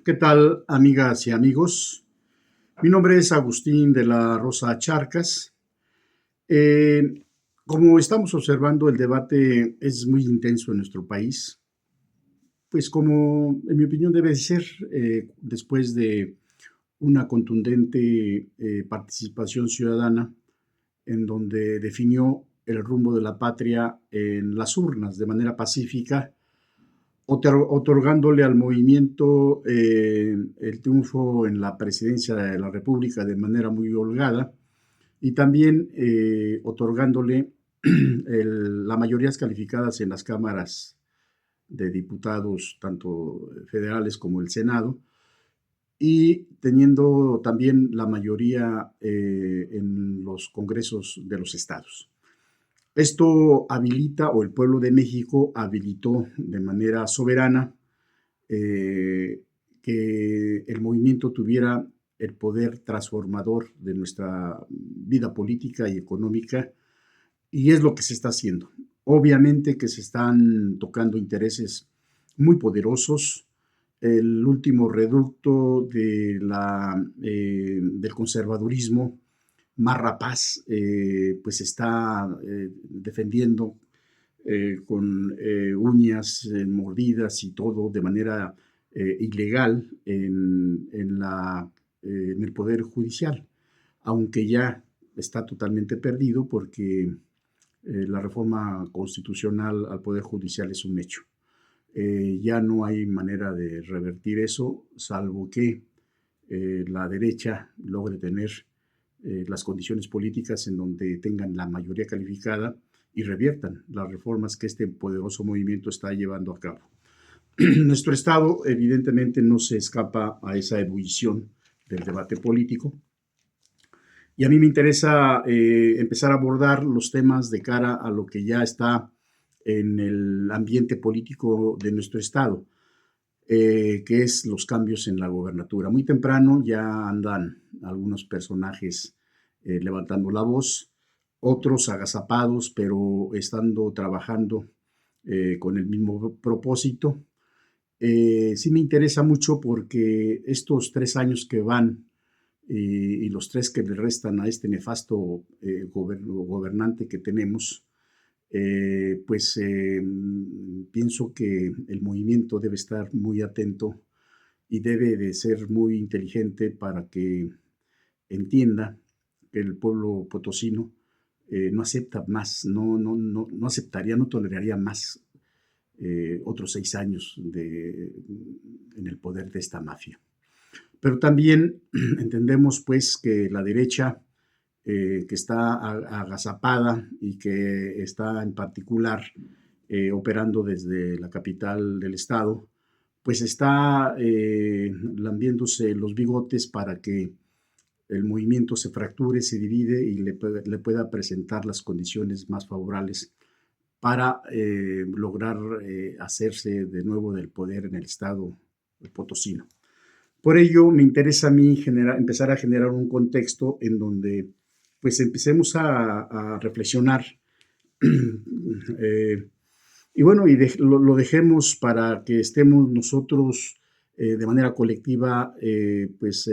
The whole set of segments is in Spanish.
¿Qué tal, amigas y amigos? Mi nombre es Agustín de la Rosa Charcas. Eh, Como estamos observando, el debate es muy intenso en nuestro país, pues como en mi opinión debe ser, después de una contundente participación ciudadana en donde definió el rumbo de la patria en las urnas de manera pacífica, otorgándole al movimiento el triunfo en la presidencia de la República de manera muy holgada y también otorgándole las mayorías calificadas en las cámaras de diputados, tanto federales como el Senado, y teniendo también la mayoría en los congresos de los estados. Esto habilita, o el pueblo de México habilitó de manera soberana, eh, que el movimiento tuviera el poder transformador de nuestra vida política y económica, y es lo que se está haciendo. Obviamente que se están tocando intereses muy poderosos. El último reducto del conservadurismo más rapaz, pues está defendiendo con uñas mordidas y todo de manera ilegal en el Poder Judicial, aunque ya está totalmente perdido porque la reforma constitucional al Poder Judicial es un hecho. Ya no hay manera de revertir eso, salvo que la derecha logre tener las condiciones políticas en donde tengan la mayoría calificada y reviertan las reformas que este poderoso movimiento está llevando a cabo. Nuestro Estado evidentemente no se escapa a esa ebullición del debate político, y a mí me interesa empezar a abordar los temas de cara a lo que ya está en el ambiente político de nuestro Estado, que es los cambios en la gobernatura. Muy temprano ya andan algunos personajes levantando la voz, otros agazapados, pero estando trabajando con el mismo propósito. Sí me interesa mucho porque estos 3 años que van y los 3 que le restan a este nefasto gobernante que tenemos, pues pienso que el movimiento debe estar muy atento y debe de ser muy inteligente para que entienda que el pueblo potosino no acepta más, no aceptaría, no toleraría más otros 6 años en el poder de esta mafia. Pero también entendemos pues que la derecha que está agazapada y que está en particular operando desde la capital del estado, pues está lambiéndose los bigotes para que el movimiento se fracture, se divide y le pueda presentar las condiciones más favorables para lograr hacerse de nuevo del poder en el estado potosino. Por ello, me interesa a mí empezar a generar un contexto en donde pues empecemos a reflexionar y bueno, lo dejemos para que estemos nosotros de manera colectiva pues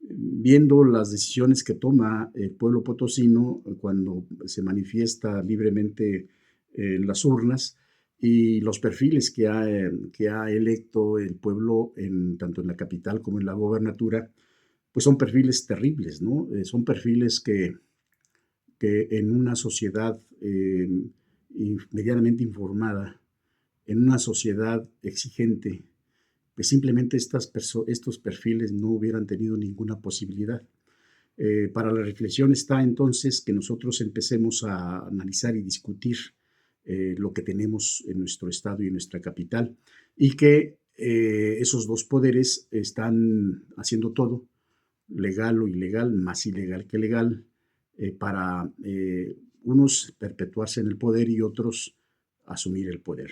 viendo las decisiones que toma el pueblo potosino cuando se manifiesta libremente en las urnas, y los perfiles que ha electo el pueblo tanto en la capital como en la gobernatura, pues son perfiles terribles, ¿no? Son perfiles que en una sociedad medianamente informada, en una sociedad exigente, pues simplemente estos perfiles no hubieran tenido ninguna posibilidad. Para la reflexión está entonces que nosotros empecemos a analizar y discutir lo que tenemos en nuestro estado y en nuestra capital, y que esos dos poderes están haciendo todo, legal o ilegal, más ilegal que legal, para unos perpetuarse en el poder y otros asumir el poder.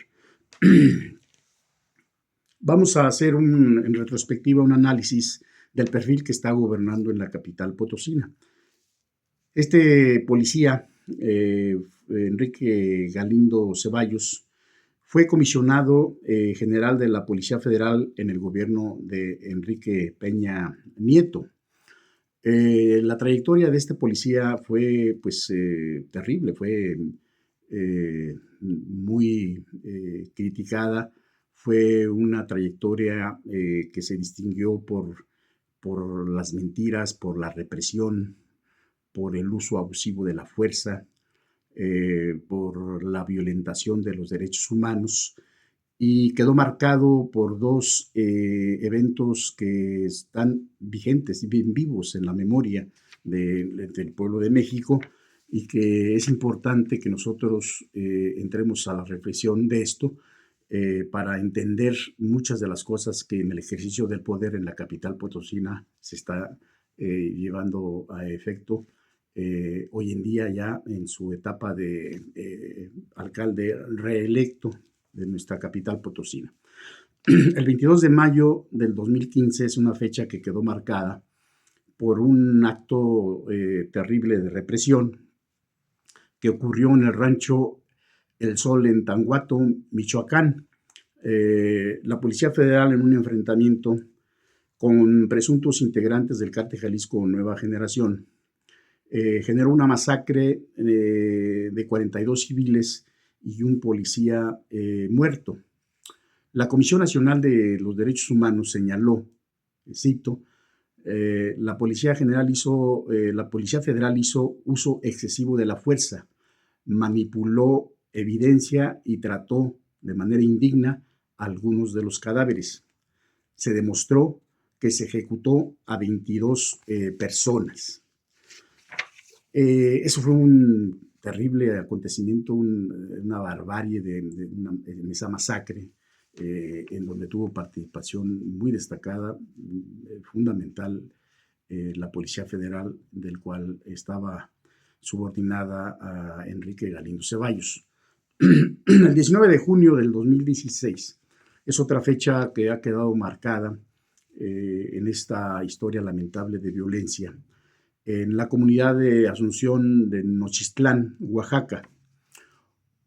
Vamos a hacer en retrospectiva un análisis del perfil que está gobernando en la capital potosina. Este policía, Enrique Galindo Ceballos, Fue comisionado general de la Policía Federal en el gobierno de Enrique Peña Nieto. La trayectoria de este policía fue pues terrible, fue muy criticada, fue una trayectoria que se distinguió por las mentiras, por la represión, por el uso abusivo de la fuerza, por la violentación de los derechos humanos, y quedó marcado por dos eventos que están vigentes y bien vivos en la memoria del pueblo de México, y que es importante que nosotros entremos a la reflexión de esto para entender muchas de las cosas que en el ejercicio del poder en la capital potosina se está llevando a efecto hoy en día, ya en su etapa de alcalde reelecto de nuestra capital potosina. El 22 de mayo del 2015 es una fecha que quedó marcada por un acto terrible de represión que ocurrió en el rancho El Sol en Tanguato, Michoacán. La Policía Federal, en un enfrentamiento con presuntos integrantes del Cártel Jalisco Nueva Generación, generó una masacre de 42 civiles y un policía muerto. La Comisión Nacional de los Derechos Humanos señaló, cito, la Policía Federal hizo uso excesivo de la fuerza, manipuló evidencia y trató de manera indigna a algunos de los cadáveres. Se demostró que se ejecutó a 22 personas. Eso fue un terrible acontecimiento, una barbarie en esa masacre, en donde tuvo participación muy destacada, fundamental, la Policía Federal, del cual estaba subordinada a Enrique Galindo Ceballos. El 19 de junio del 2016 es otra fecha que ha quedado marcada en esta historia lamentable de violencia en la comunidad de Asunción de Nochistlán, Oaxaca.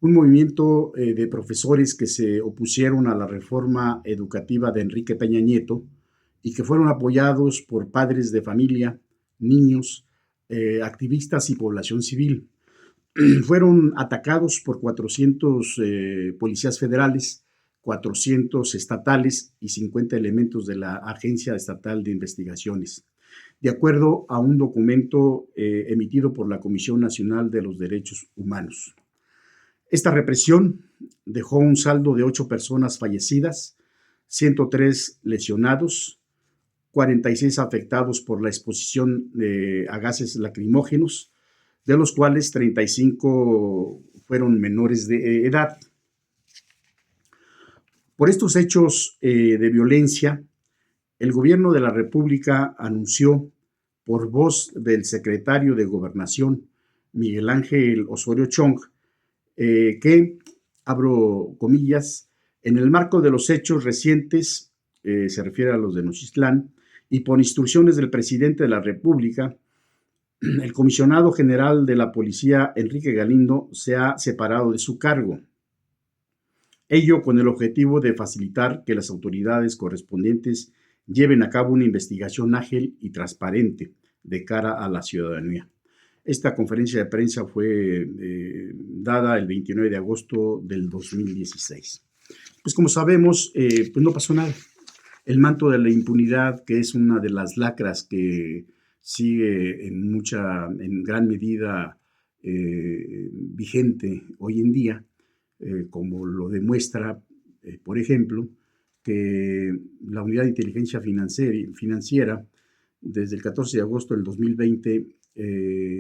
Un movimiento de profesores que se opusieron a la reforma educativa de Enrique Peña Nieto y que fueron apoyados por padres de familia, niños, activistas y población civil. Fueron atacados por 400 policías federales, 400 estatales y 50 elementos de la Agencia Estatal de Investigaciones, de acuerdo a un documento emitido por la Comisión Nacional de los Derechos Humanos. Esta represión dejó un saldo de 8 personas fallecidas, 103 lesionados, 46 afectados por la exposición a gases lacrimógenos, de los cuales 35 fueron menores de edad. Por estos hechos de violencia, el gobierno de la República anunció, por voz del secretario de Gobernación, Miguel Ángel Osorio Chong, que, abro comillas, en el marco de los hechos recientes, se refiere a los de Nochistlán, y por instrucciones del presidente de la República, el comisionado general de la policía, Enrique Galindo, se ha separado de su cargo. Ello con el objetivo de facilitar que las autoridades correspondientes lleven a cabo una investigación ágil y transparente de cara a la ciudadanía. Esta conferencia de prensa fue dada el 29 de agosto del 2016. Pues como sabemos, pues no pasó nada. El manto de la impunidad, que es una de las lacras que sigue en gran medida vigente hoy en día, como lo demuestra, por ejemplo, que la Unidad de Inteligencia Financiera desde el 14 de agosto del 2020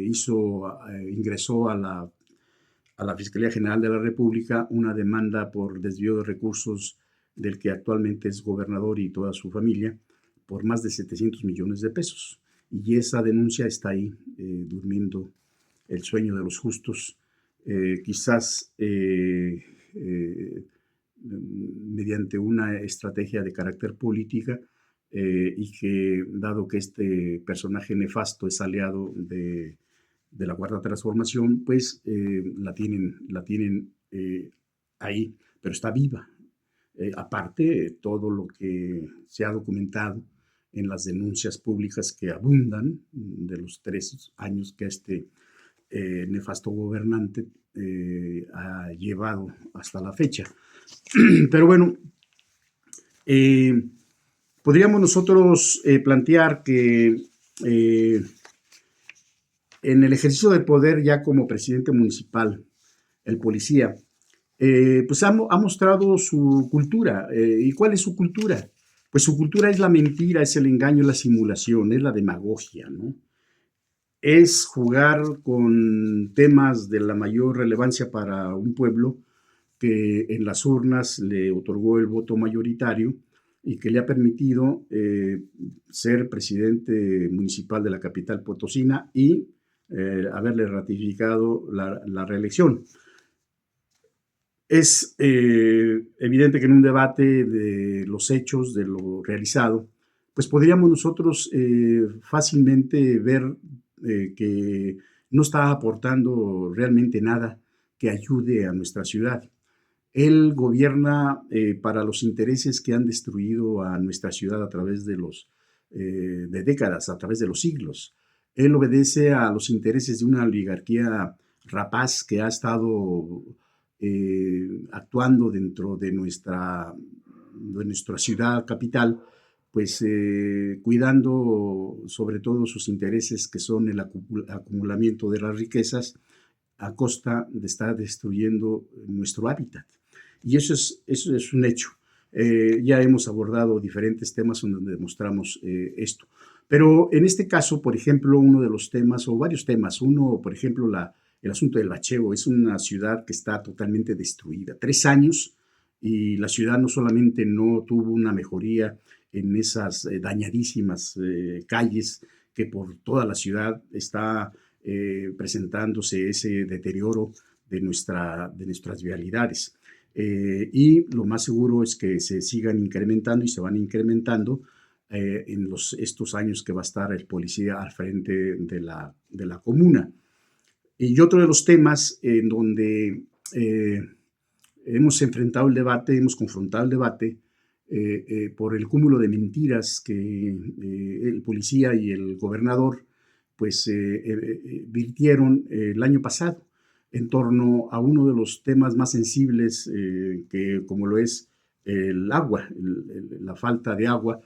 ingresó a la Fiscalía General de la República una demanda por desvío de recursos del que actualmente es gobernador y toda su familia, por más de 700 millones de pesos. Y esa denuncia está ahí, durmiendo el sueño de los justos, quizás mediante una estrategia de carácter política, y que, dado que este personaje nefasto es aliado de la Cuarta Transformación, pues la tienen ahí pero está viva. Aparte, todo lo que se ha documentado en las denuncias públicas que abundan de los 3 años que nefasto gobernante ha llevado hasta la fecha. Pero bueno, podríamos nosotros plantear que en el ejercicio del poder ya como presidente municipal, el policía, pues ha mostrado su cultura. ¿Y cuál es su cultura? Pues su cultura es la mentira, es el engaño, es la simulación, es la demagogia, ¿no? Es jugar con temas de la mayor relevancia para un pueblo que en las urnas le otorgó el voto mayoritario y que le ha permitido ser presidente municipal de la capital potosina y haberle ratificado la reelección. Es evidente que en un debate de los hechos, de lo realizado, pues podríamos nosotros fácilmente ver que no está aportando realmente nada que ayude a nuestra ciudad. Él gobierna para los intereses que han destruido a nuestra ciudad a través de décadas, a través de los siglos. Él obedece a los intereses de una oligarquía rapaz que ha estado actuando dentro de nuestra ciudad capital, pues cuidando sobre todo sus intereses, que son el acumulamiento de las riquezas a costa de estar destruyendo nuestro hábitat. Y eso es un hecho. Ya hemos abordado diferentes temas donde demostramos esto. Pero en este caso, por ejemplo, uno de los temas, o varios temas, uno, por ejemplo, el asunto del bacheo, es una ciudad que está totalmente destruida. 3 años y la ciudad no solamente no tuvo una mejoría en esas dañadísimas calles que por toda la ciudad está presentándose ese deterioro de nuestras vialidades. Y lo más seguro es que se sigan incrementando y se van incrementando en estos años que va a estar el policía al frente de la comuna. Y otro de los temas en donde hemos enfrentado el debate, hemos confrontado el debate por el cúmulo de mentiras que el policía y el gobernador pues virtieron el año pasado en torno a uno de los temas más sensibles que como lo es el agua, la falta de agua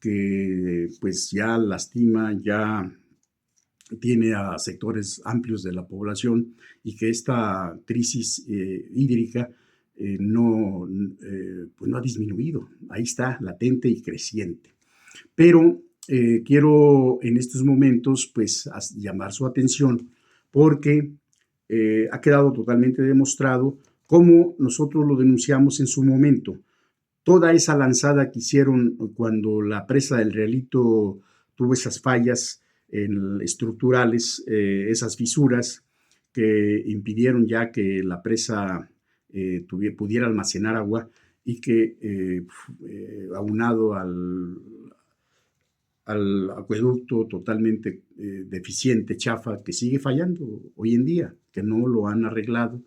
que pues ya lastima, ya tiene a sectores amplios de la población y que esta crisis hídrica pues no ha disminuido, ahí está, latente y creciente. Pero quiero en estos momentos pues llamar su atención porque ha quedado totalmente demostrado cómo nosotros lo denunciamos en su momento. Toda esa lanzada que hicieron cuando la presa del Realito tuvo esas fallas estructurales, esas fisuras que impidieron ya que la presa pudiera almacenar agua y que aunado al acueducto totalmente deficiente, chafa, que sigue fallando hoy en día, que no lo han arreglado,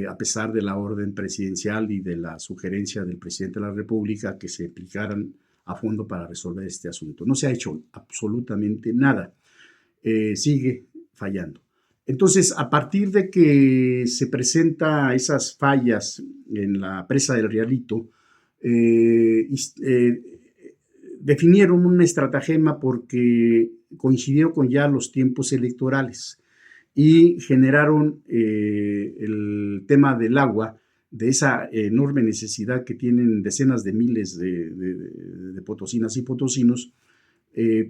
a pesar de la orden presidencial y de la sugerencia del presidente de la República que se aplicaran a fondo para resolver este asunto. No se ha hecho absolutamente nada, sigue fallando. Entonces, a partir de que se presentan esas fallas en la presa del Realito, definieron un estratagema porque coincidió con ya los tiempos electorales y generaron el tema del agua, de esa enorme necesidad que tienen decenas de miles de potosinas y potosinos,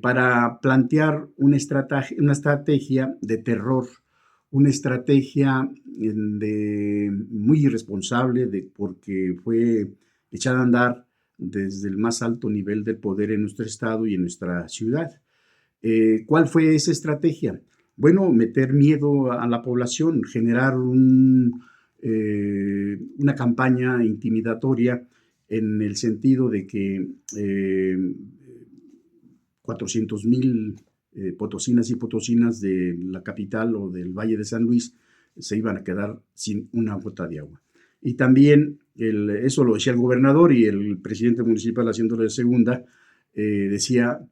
para plantear una estrategia de terror, una estrategia muy irresponsable porque fue echada a andar desde el más alto nivel del poder en nuestro estado y en nuestra ciudad. ¿Cuál fue esa estrategia? Bueno, meter miedo a la población, generar una campaña intimidatoria en el sentido de que 400,000 potosinas y potosinas de la capital o del Valle de San Luis se iban a quedar sin una gota de agua. Y también eso lo decía el gobernador y el presidente municipal haciéndolo de segunda,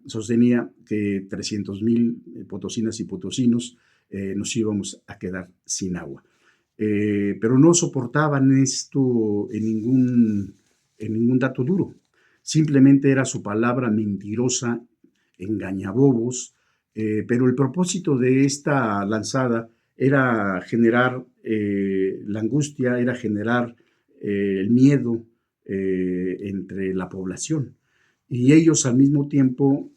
sostenía que 300,000 potosinas y potosinos nos íbamos a quedar sin agua. Pero no soportaban esto en ningún dato duro. Simplemente era su palabra mentirosa, engañabobos, pero el propósito de esta lanzada era generar la angustia, era generar el miedo entre la población. Y ellos al mismo tiempo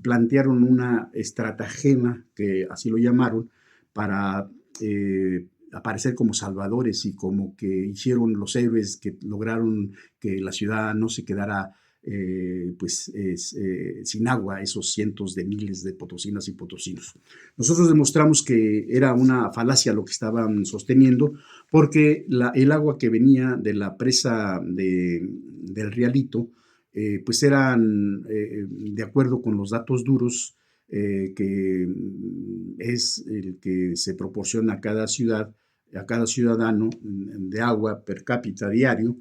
plantearon una estratagema, que así lo llamaron, para aparecer como salvadores y como que hicieron los héroes que lograron que la ciudad no se quedara sin agua, esos cientos de miles de potosinas y potosinos. Nosotros demostramos que era una falacia lo que estaban sosteniendo, porque el agua que venía de la presa del Rialito, pues eran, de acuerdo con los datos duros, que es el que se proporciona a cada ciudad, a cada ciudadano de agua per cápita diario,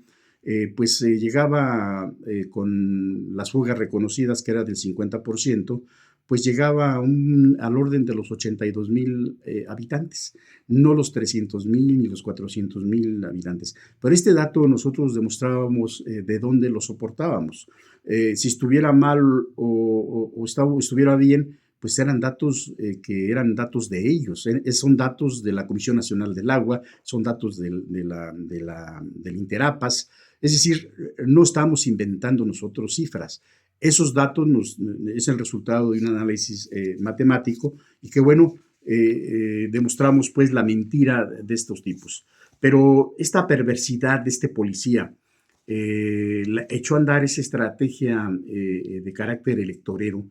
pues llegaba con las fugas reconocidas, que era del 50%, pues llegaba al orden de los 82,000 habitantes, no los 300,000 ni los 400,000 habitantes. Pero este dato nosotros demostrábamos de dónde lo soportábamos. Si estuviera mal o estuviera bien, pues eran datos que eran datos de ellos, son datos de la Comisión Nacional del Agua, son datos del Interapas, es decir, no estamos inventando nosotros cifras. Esos datos es el resultado de un análisis matemático y que, bueno, demostramos pues la mentira de estos tipos. Pero esta perversidad de este policía echó a andar esa estrategia de carácter electorero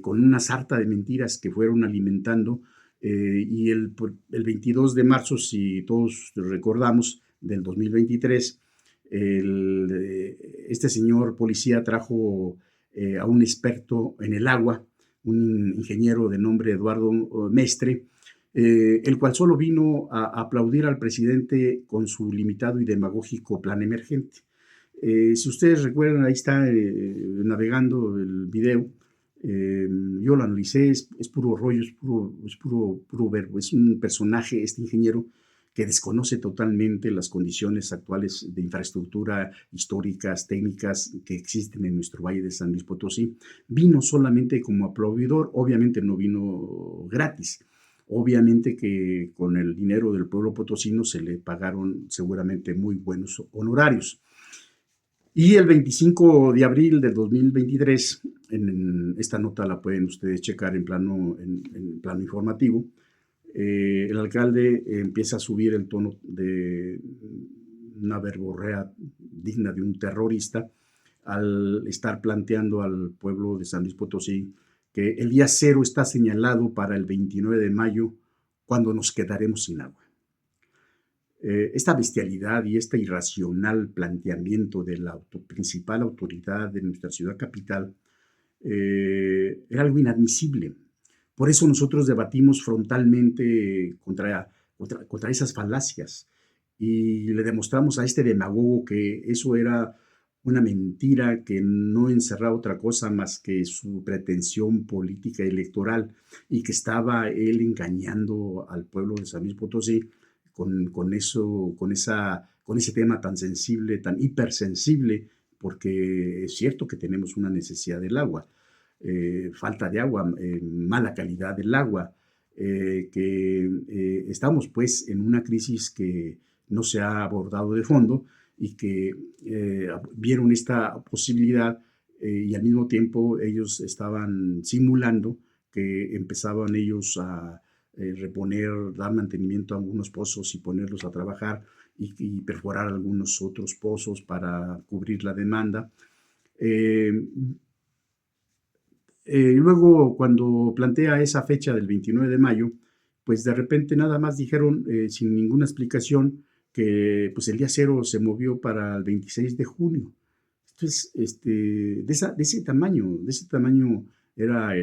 con una sarta de mentiras que fueron alimentando y el 22 de marzo, si todos recordamos, del 2023, este señor policía trajo a un experto en el agua, un ingeniero de nombre Eduardo Mestre, el cual solo vino a aplaudir al presidente con su limitado y demagógico plan emergente. Si ustedes recuerdan, ahí está navegando el video. Yo lo analicé, es puro rollo, es puro verbo. Es un personaje, este ingeniero, que desconoce totalmente las condiciones actuales de infraestructura históricas, técnicas que existen en nuestro Valle de San Luis Potosí. Vino solamente como aplaudidor, obviamente no vino gratis. Obviamente que con el dinero del pueblo potosino se le pagaron seguramente muy buenos honorarios. Y el 25 de abril del 2023, en esta nota la pueden ustedes checar en plano informativo, el alcalde empieza a subir el tono de una verborrea digna de un terrorista al estar planteando al pueblo de San Luis Potosí que el día cero está señalado para el 29 de mayo, cuando nos quedaremos sin agua. Esta bestialidad y este irracional planteamiento de la principal autoridad de nuestra ciudad capital era algo inadmisible. Por eso nosotros debatimos frontalmente contra esas falacias y le demostramos a este demagogo que eso era una mentira que no encerraba otra cosa más que su pretensión política electoral y que estaba él engañando al pueblo de San Luis Potosí con ese tema tan sensible, tan hipersensible, porque es cierto que tenemos una necesidad del agua, falta de agua, mala calidad del agua, que estamos pues en una crisis que no se ha abordado de fondo y que vieron esta posibilidad y al mismo tiempo ellos estaban simulando que empezaban ellos a reponer, dar mantenimiento a algunos pozos y ponerlos a trabajar y perforar algunos otros pozos para cubrir la demanda. Luego, cuando plantea esa fecha del 29 de mayo, pues de repente nada más dijeron, sin ninguna explicación, que pues el día cero se movió para el 26 de junio. Entonces, de ese tamaño era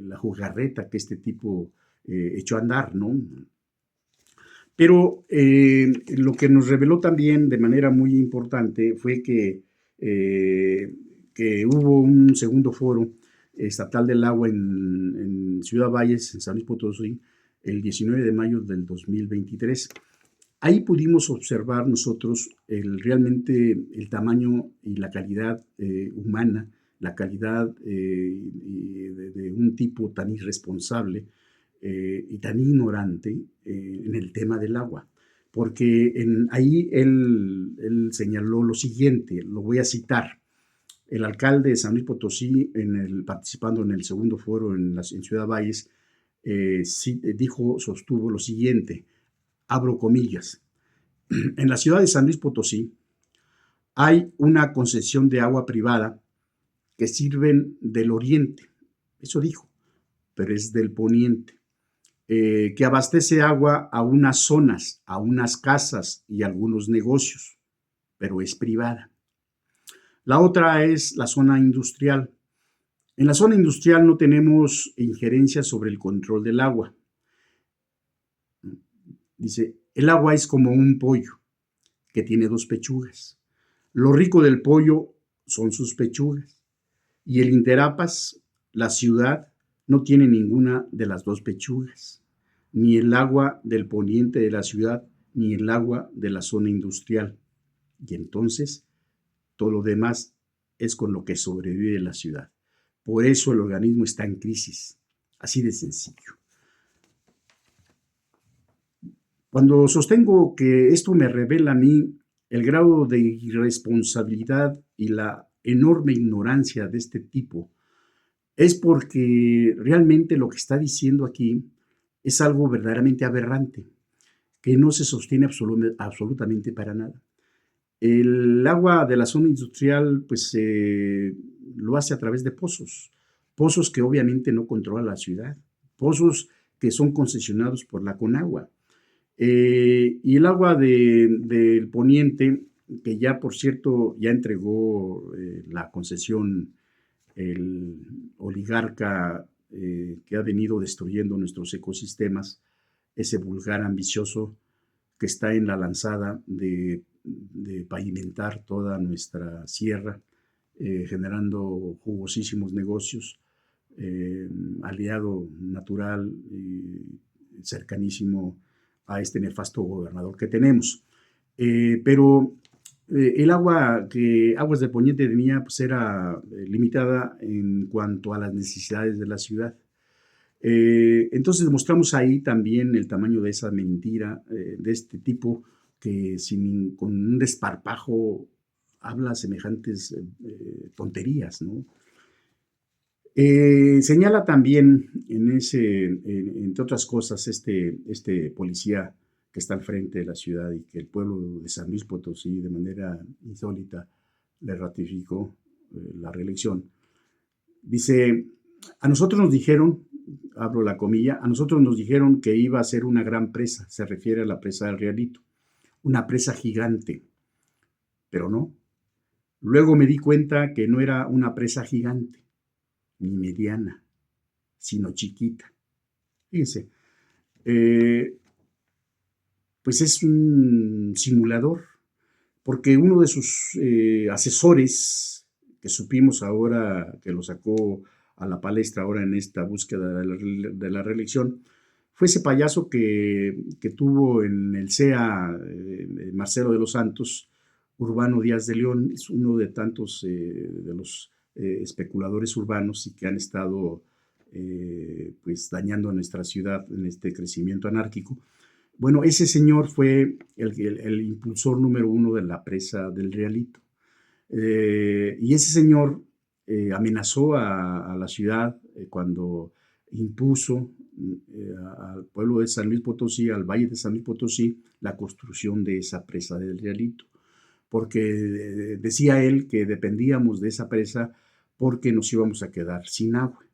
la jugarreta que este tipo echó a andar, ¿no? Pero lo que nos reveló también de manera muy importante fue que hubo un segundo foro estatal del agua en Ciudad Valles, en San Luis Potosí, el 19 de mayo del 2023. Ahí pudimos observar nosotros realmente el tamaño y la calidad humana, la calidad de un tipo tan irresponsable y tan ignorante en el tema del agua. Porque ahí él señaló lo siguiente, lo voy a citar. El alcalde de San Luis Potosí, participando en el segundo foro en Ciudad Valles, sostuvo lo siguiente, abro comillas: en la ciudad de San Luis Potosí hay una concesión de agua privada que sirven del oriente, eso dijo, pero es del poniente, que abastece agua a unas zonas, a unas casas y algunos negocios, pero es privada. La otra es la zona industrial. En la zona industrial no tenemos injerencia sobre el control del agua. Dice, el agua es como un pollo que tiene dos pechugas. Lo rico del pollo son sus pechugas. Y el Interapas, la ciudad, no tiene ninguna de las dos pechugas. Ni el agua del poniente de la ciudad, ni el agua de la zona industrial. Y entonces, todo lo demás es con lo que sobrevive la ciudad. Por eso el organismo está en crisis. Así de sencillo. Cuando sostengo que esto me revela a mí el grado de irresponsabilidad y la enorme ignorancia de este tipo, es porque realmente lo que está diciendo aquí es algo verdaderamente aberrante, que no se sostiene absolutamente para nada. El agua de la zona industrial, pues lo hace a través de pozos que obviamente no controla la ciudad, pozos que son concesionados por la Conagua. Y el agua del poniente, que ya por cierto ya entregó la concesión el oligarca que ha venido destruyendo nuestros ecosistemas, ese vulgar ambicioso que está en la lanzada de pavimentar toda nuestra sierra, generando jugosísimos negocios, aliado natural y cercanísimo a este nefasto gobernador que tenemos. Pero el agua que Aguas del Poniente tenía pues era limitada en cuanto a las necesidades de la ciudad. Entonces demostramos ahí también el tamaño de esa mentira de este tipo que con un desparpajo habla semejantes tonterías, ¿no? Señala también entre otras cosas, este policía que está al frente de la ciudad y que el pueblo de San Luis Potosí de manera insólita le ratificó la reelección. Dice, a nosotros nos dijeron, abro la comilla, a nosotros nos dijeron que iba a ser una gran presa, se refiere a la presa del Realito, una presa gigante, pero no. Luego me di cuenta que no era una presa gigante, ni mediana, sino chiquita. Fíjense, pues es un simulador, porque uno de sus asesores, que supimos ahora que lo sacó a la palestra ahora en esta búsqueda de la reelección, fue ese payaso que tuvo en el CEA Marcelo de los Santos, Urbano Díaz de León, es uno de tantos de los especuladores urbanos y que han estado pues dañando a nuestra ciudad en este crecimiento anárquico. Bueno, ese señor fue el impulsor número uno de la presa del Realito. Y ese señor amenazó a la ciudad cuando impuso al pueblo de San Luis Potosí, al valle de San Luis Potosí, la construcción de esa presa del Realito. Porque decía él que dependíamos de esa presa porque nos íbamos a quedar sin agua.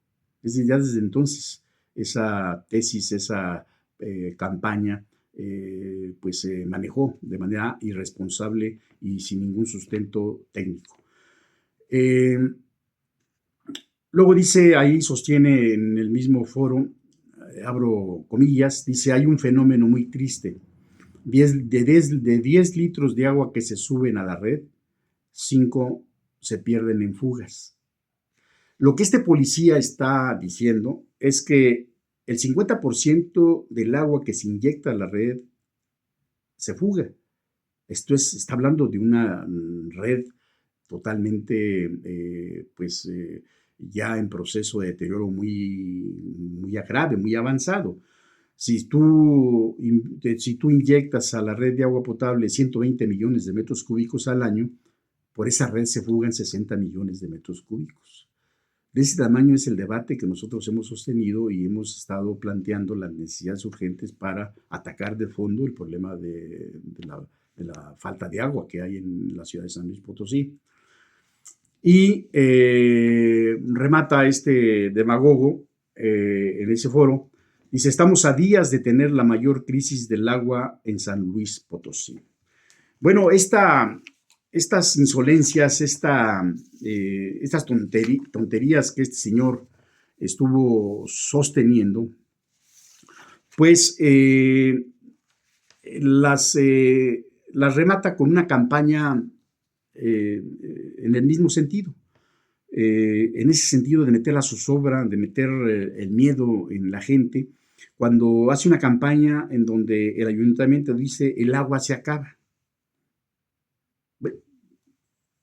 Es decir, ya desde entonces esa tesis, esa campaña, pues se manejó de manera irresponsable y sin ningún sustento técnico. Luego dice, ahí sostiene en el mismo foro, abro comillas, dice, hay un fenómeno muy triste. De 10 litros de agua que se suben a la red, 5 se pierden en fugas. Lo que este policía está diciendo es que el 50% del agua que se inyecta a la red se fuga. Está hablando de una red totalmente, ya en proceso de deterioro muy grave, muy avanzado. Si tú inyectas a la red de agua potable 120 millones de metros cúbicos al año, por esa red se fugan 60 millones de metros cúbicos. De ese tamaño es el debate que nosotros hemos sostenido y hemos estado planteando las necesidades urgentes para atacar de fondo el problema de la falta de agua que hay en la ciudad de San Luis Potosí. Y remata este demagogo en ese foro, dice: estamos a días de tener la mayor crisis del agua en San Luis Potosí. Bueno, estas insolencias, estas tonterías que este señor estuvo sosteniendo, pues las remata con una campaña en el mismo sentido. En ese sentido de meter la zozobra, de meter el miedo en la gente, cuando hace una campaña en donde el ayuntamiento dice el agua se acaba. Bueno,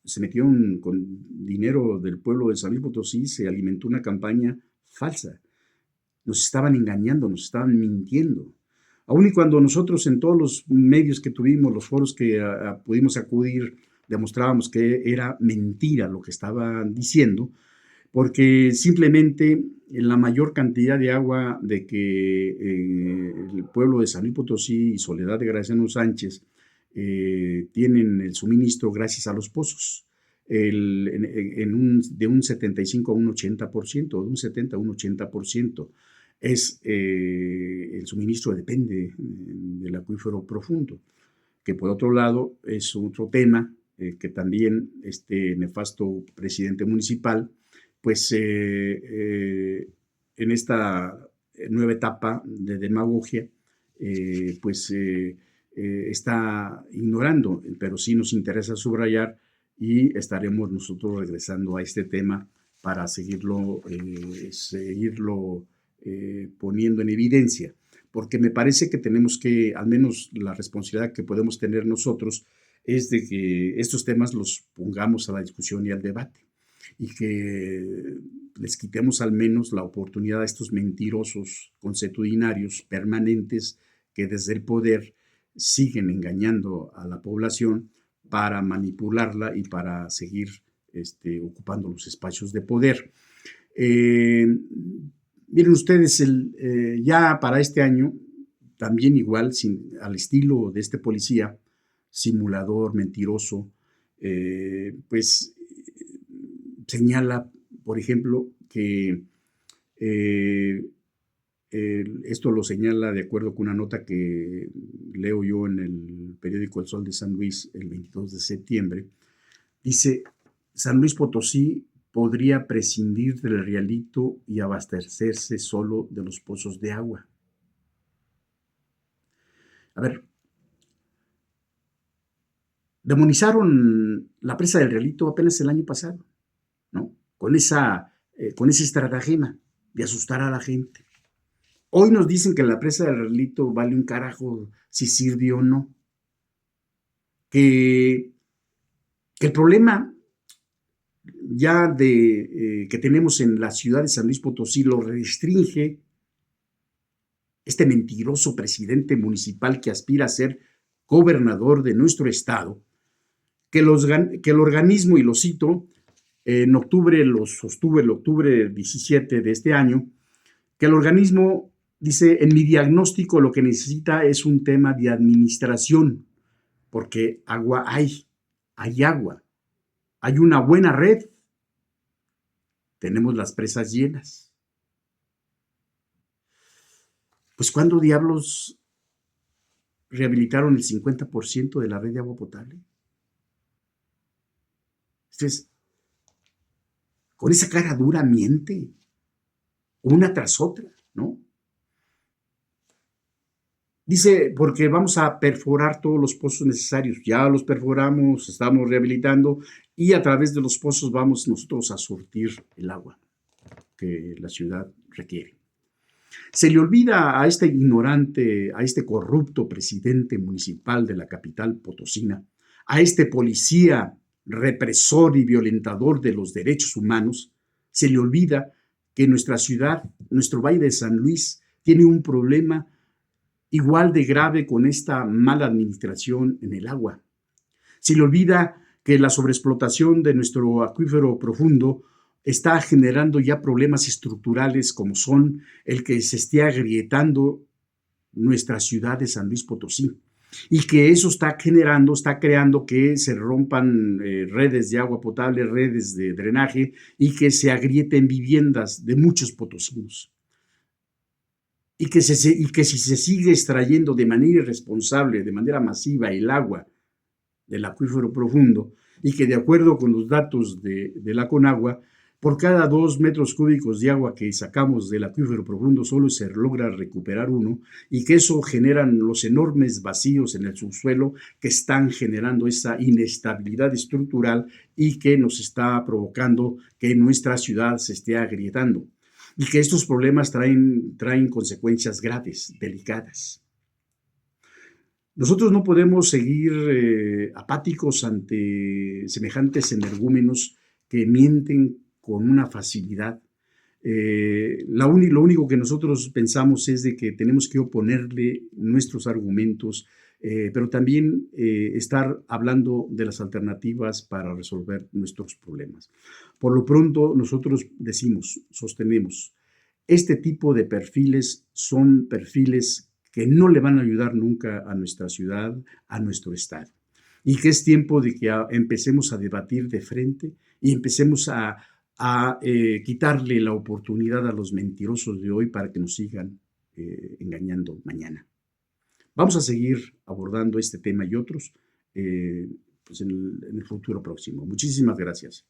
se metieron con dinero del pueblo de San Luis Potosí, se alimentó una campaña falsa. Nos estaban engañando, nos estaban mintiendo. Aun y cuando nosotros en todos los medios que tuvimos, los foros que pudimos acudir, demostrábamos que era mentira lo que estaban diciendo, porque simplemente la mayor cantidad de agua de que el pueblo de San Luis Potosí y Soledad de Graciano Sánchez tienen el suministro gracias a los pozos, de un 75 a un 80%, de un 70 a un 80%. El suministro depende del acuífero profundo, que por otro lado es otro tema que también este nefasto presidente municipal, pues en esta nueva etapa de demagogia, está ignorando, pero sí nos interesa subrayar y estaremos nosotros regresando a este tema para seguirlo poniendo en evidencia, porque me parece que tenemos que, al menos la responsabilidad que podemos tener nosotros, es de que estos temas los pongamos a la discusión y al debate, y que les quitemos al menos la oportunidad a estos mentirosos consuetudinarios permanentes que desde el poder siguen engañando a la población para manipularla y para seguir ocupando los espacios de poder. Miren ustedes, ya para este año, también igual, al estilo de este policía, simulador, mentiroso, señala, por ejemplo, que esto lo señala de acuerdo con una nota que leo yo en el periódico El Sol de San Luis el 22 de septiembre. Dice: San Luis Potosí podría prescindir del rialito y abastecerse solo de los pozos de agua. A ver, demonizaron la presa del rialito apenas el año pasado, ¿no? Con ese estratagema de asustar a la gente. Hoy nos dicen que la presa del rialito vale un carajo si sirve o no. Que el problema ya que tenemos en la ciudad de San Luis Potosí lo restringe este mentiroso presidente municipal que aspira a ser gobernador de nuestro estado, que el organismo, y lo cito, en octubre, lo sostuve el octubre 17 de este año, que el organismo dice: en mi diagnóstico lo que necesita es un tema de administración, porque agua hay agua, hay una buena red, tenemos las presas llenas. Pues ¿cuándo diablos rehabilitaron el 50% de la red de agua potable? Entonces, con esa cara dura miente, una tras otra, ¿no? Dice, porque vamos a perforar todos los pozos necesarios. Ya los perforamos, estamos rehabilitando y a través de los pozos vamos nosotros a surtir el agua que la ciudad requiere. Se le olvida a este ignorante, a este corrupto presidente municipal de la capital potosina, a este policía represor y violentador de los derechos humanos, se le olvida que nuestra ciudad, nuestro Valle de San Luis, tiene un problema igual de grave con esta mala administración en el agua. Se le olvida que la sobreexplotación de nuestro acuífero profundo está generando ya problemas estructurales como son el que se esté agrietando nuestra ciudad de San Luis Potosí y que eso está creando que se rompan redes de agua potable, redes de drenaje y que se agrieten viviendas de muchos potosinos. Y que si se sigue extrayendo de manera irresponsable, de manera masiva, el agua del acuífero profundo, y que de acuerdo con los datos de la Conagua, por cada 2 metros cúbicos de agua que sacamos del acuífero profundo solo se logra recuperar 1, y que eso generan los enormes vacíos en el subsuelo que están generando esa inestabilidad estructural y que nos está provocando que nuestra ciudad se esté agrietando. Y que estos problemas traen consecuencias graves, delicadas. Nosotros no podemos seguir apáticos ante semejantes energúmenos que mienten con una facilidad. Lo único que nosotros pensamos es de que tenemos que oponerle nuestros argumentos, pero también estar hablando de las alternativas para resolver nuestros problemas. Por lo pronto, nosotros sostenemos, este tipo de perfiles son perfiles que no le van a ayudar nunca a nuestra ciudad, a nuestro estado. Y que es tiempo de que empecemos a debatir de frente y empecemos a quitarle la oportunidad a los mentirosos de hoy para que nos sigan engañando mañana. Vamos a seguir abordando este tema y otros pues en el futuro próximo. Muchísimas gracias.